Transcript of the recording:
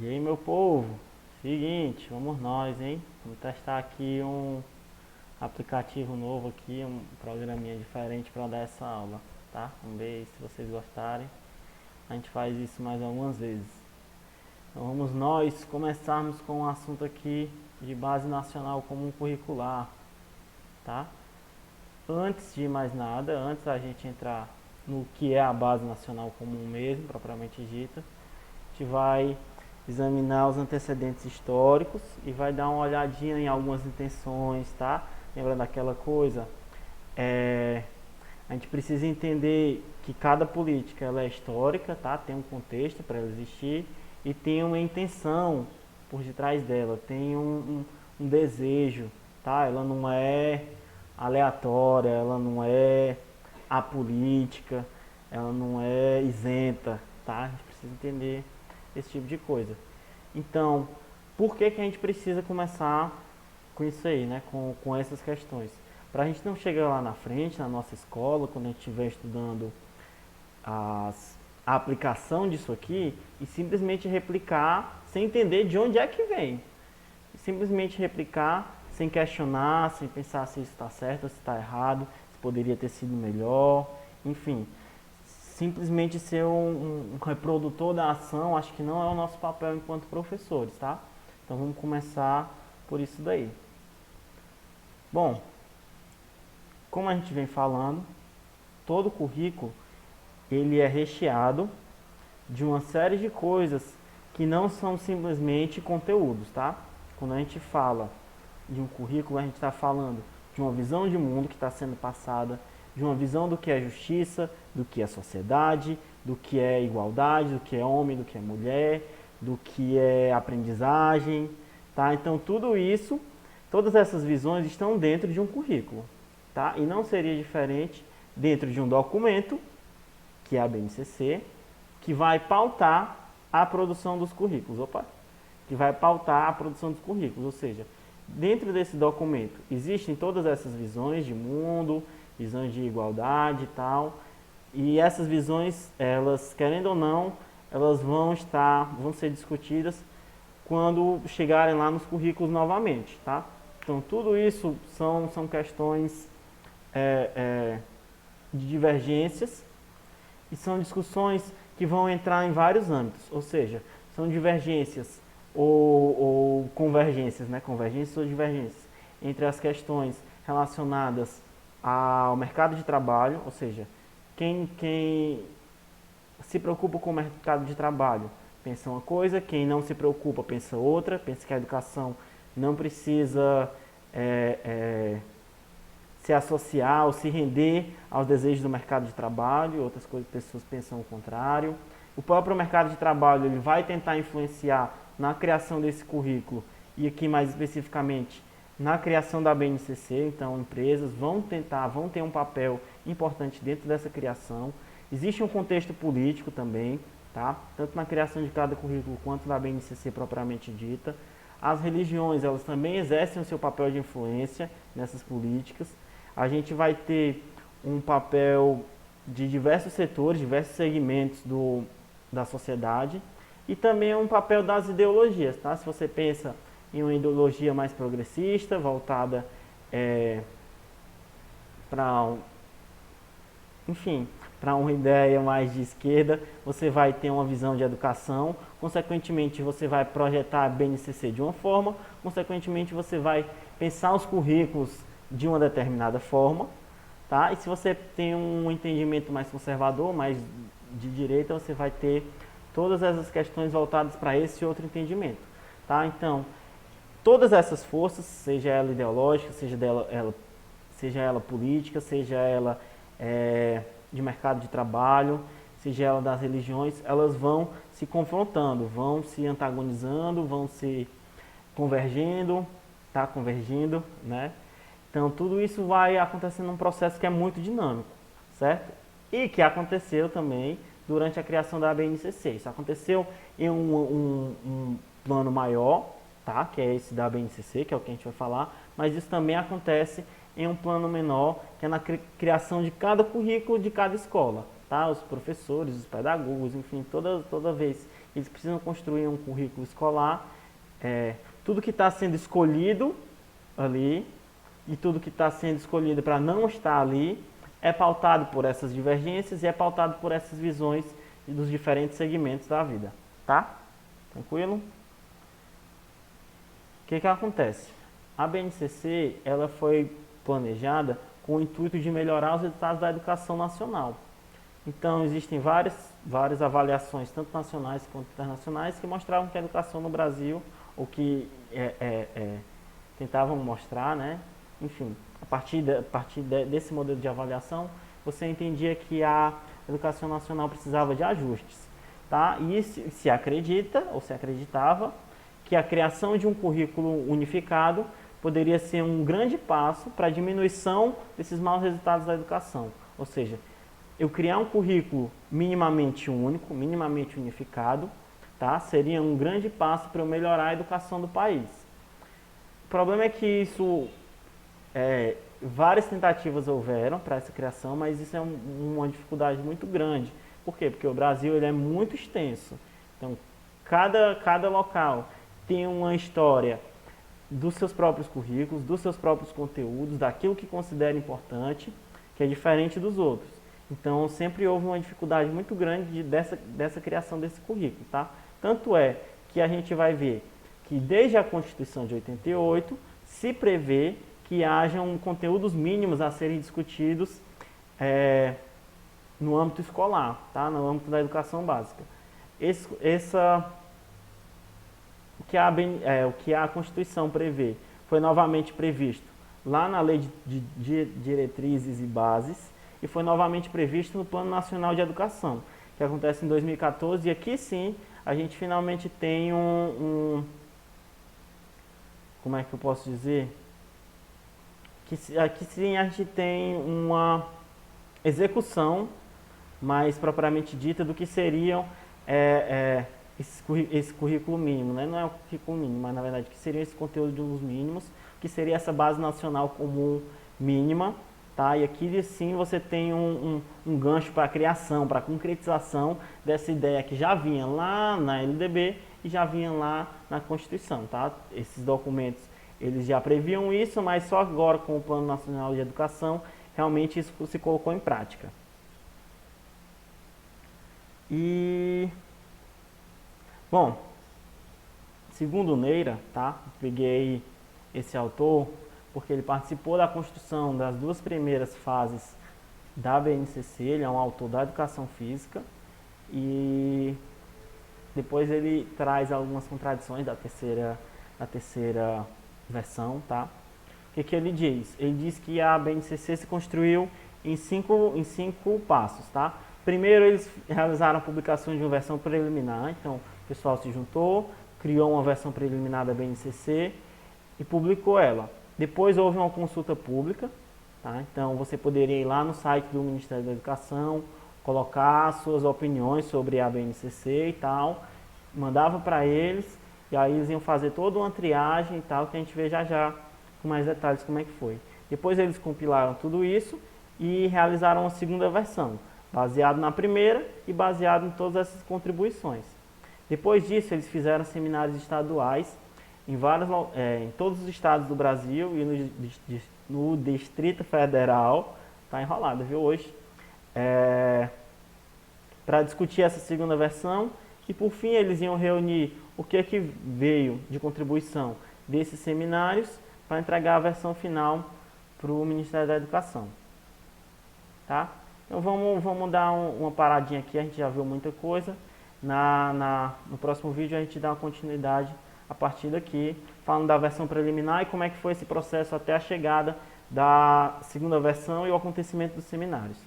E aí, meu povo, seguinte, vamos nós, hein? Vamos testar aqui um aplicativo novo aqui, um programinha diferente para dar essa aula, tá? Vamos ver se vocês gostarem. A gente faz isso mais algumas vezes. Então vamos nós começarmos com um assunto aqui de base nacional comum curricular, tá? Antes de mais nada, antes da gente entrar no que é a base nacional comum mesmo, propriamente dita, a gente vai examinar os antecedentes históricos e vai dar uma olhadinha em algumas intenções, tá? Lembra daquela coisa? É, a gente precisa entender que cada política ela é histórica, tá? Tem um contexto para ela existir e tem uma intenção por detrás dela, tem um desejo, tá? Ela não é aleatória, ela não é apolítica, ela não é isenta, tá? A gente precisa entender esse tipo de coisa. Então, por que que a gente precisa começar com isso aí, né? Com essas questões? Para a gente não chegar lá na frente, na nossa escola, quando a gente estiver estudando a aplicação disso aqui e simplesmente replicar sem entender de onde é que vem. Simplesmente replicar sem questionar, sem pensar se isso está certo ou se está errado, se poderia ter sido melhor, enfim. Simplesmente ser um reprodutor da ação, acho que não é o nosso papel enquanto professores, tá? Então vamos começar por isso daí. Bom, como a gente vem falando, todo currículo ele é recheado de uma série de coisas que não são simplesmente conteúdos, tá? Quando a gente fala de um currículo, a gente está falando de uma visão de mundo que está sendo passada, de uma visão do que é justiça, do que é sociedade, do que é igualdade, do que é homem, do que é mulher, do que é aprendizagem, tá? Então tudo isso, todas essas visões estão dentro de um currículo, tá? E não seria diferente dentro de um documento, que é a BNCC, que vai pautar a produção dos currículos. Que vai pautar a produção dos currículos, ou seja, dentro desse documento existem todas essas visões de mundo, visões de igualdade e tal, e essas visões, elas querendo ou não, elas vão ser discutidas quando chegarem lá nos currículos novamente, tá? Então tudo isso são questões de divergências e são discussões que vão entrar em vários âmbitos, ou seja, são divergências ou convergências, né? Convergências ou divergências entre as questões relacionadas ao mercado de trabalho, ou seja, quem se preocupa com o mercado de trabalho pensa uma coisa, quem não se preocupa pensa outra, pensa que a educação não precisa se associar ou se render aos desejos do mercado de trabalho, outras pessoas pensam o contrário. O próprio mercado de trabalho ele vai tentar influenciar na criação desse currículo e aqui mais especificamente na criação da BNCC, então empresas vão ter um papel importante dentro dessa criação. Existe um contexto político também, tá? Tanto na criação de cada currículo quanto na BNCC propriamente dita. As religiões, elas também exercem o seu papel de influência nessas políticas. A gente vai ter um papel de diversos setores, diversos segmentos da sociedade e também um papel das ideologias, tá? Se você pensa em uma ideologia mais progressista, voltada para, enfim, para uma ideia mais de esquerda, você vai ter uma visão de educação, consequentemente você vai projetar a BNCC de uma forma, consequentemente você vai pensar os currículos de uma determinada forma, tá? E se você tem um entendimento mais conservador, mais de direita, você vai ter todas essas questões voltadas para esse outro entendimento, tá? Então, todas essas forças, seja ela ideológica, seja ela política, seja ela de mercado de trabalho, seja ela das religiões, elas vão se confrontando, vão se antagonizando, vão se convergendo, tá? Convergindo, né? Então tudo isso vai acontecendo num processo que é muito dinâmico, certo? E que aconteceu também durante a criação da BNCC. Isso aconteceu em um plano maior, tá? Que é esse da BNCC, que é o que a gente vai falar, mas isso também acontece em um plano menor, que é na criação de cada currículo de cada escola, tá? Os professores, os pedagogos, enfim, toda vez eles precisam construir um currículo escolar, tudo que está sendo escolhido ali e tudo que está sendo escolhido para não estar ali é pautado por essas divergências e é pautado por essas visões dos diferentes segmentos da vida, tá? Tranquilo? O que acontece? A BNCC, ela foi planejada com o intuito de melhorar os resultados da educação nacional. Então, existem várias avaliações, tanto nacionais quanto internacionais, que mostravam que a educação no Brasil, ou que tentavam mostrar, né? Enfim, a partir desse modelo de avaliação, você entendia que a educação nacional precisava de ajustes, tá? E se acredita, ou se acreditava, que a criação de um currículo unificado poderia ser um grande passo para a diminuição desses maus resultados da educação. Ou seja, eu criar um currículo minimamente único, minimamente unificado, tá? Seria um grande passo para eu melhorar a educação do país. O problema é que isso, várias tentativas houveram para essa criação, mas isso é uma dificuldade muito grande. Por quê? Porque o Brasil ele é muito extenso. Então, cada local tem uma história dos seus próprios currículos, dos seus próprios conteúdos, daquilo que considera importante, que é diferente dos outros. Então, sempre houve uma dificuldade muito grande dessa criação desse currículo, tá? Tanto é que a gente vai ver que desde a Constituição de 88 se prevê que hajam conteúdos mínimos a serem discutidos no âmbito escolar, tá? No âmbito da educação básica. O que a Constituição prevê foi novamente previsto lá na Lei de Diretrizes e Bases e foi novamente previsto no Plano Nacional de Educação, que acontece em 2014, e aqui sim a gente finalmente tem como é que eu posso dizer? Aqui sim a gente tem uma execução mais propriamente dita do que seriam esse currículo mínimo, né? Não é o currículo mínimo, mas na verdade que seria esse conteúdo de uns mínimos, que seria essa base nacional comum mínima, tá? E aqui sim você tem um gancho para a criação, para a concretização dessa ideia que já vinha lá na LDB e já vinha lá na Constituição, tá? Esses documentos eles já previam isso, mas só agora com o Plano Nacional de Educação realmente isso se colocou em prática. Bom, segundo Neira, tá? Peguei esse autor porque ele participou da construção das duas primeiras fases da BNCC, ele é um autor da educação física e depois ele traz algumas contradições da terceira versão, tá? O que ele diz? Ele diz que a BNCC se construiu em cinco passos, tá? Primeiro eles realizaram a publicação de uma versão preliminar, então o pessoal se juntou, criou uma versão preliminar da BNCC e publicou ela. Depois houve uma consulta pública, tá? Então você poderia ir lá no site do Ministério da Educação, colocar suas opiniões sobre a BNCC e tal, mandava para eles e aí eles iam fazer toda uma triagem e tal, que a gente vê já com mais detalhes como é que foi. Depois eles compilaram tudo isso e realizaram uma segunda versão, baseado na primeira e baseado em todas essas contribuições. Depois disso, eles fizeram seminários estaduais em todos os estados do Brasil e no Distrito Federal, tá enrolado, viu, hoje, para discutir essa segunda versão e, por fim, eles iam reunir o que veio de contribuição desses seminários para entregar a versão final para o Ministério da Educação. Tá? Então vamos dar uma paradinha aqui, a gente já viu muita coisa. No próximo vídeo a gente dá uma continuidade a partir daqui, falando da versão preliminar e como é que foi esse processo até a chegada da segunda versão e o acontecimento dos seminários.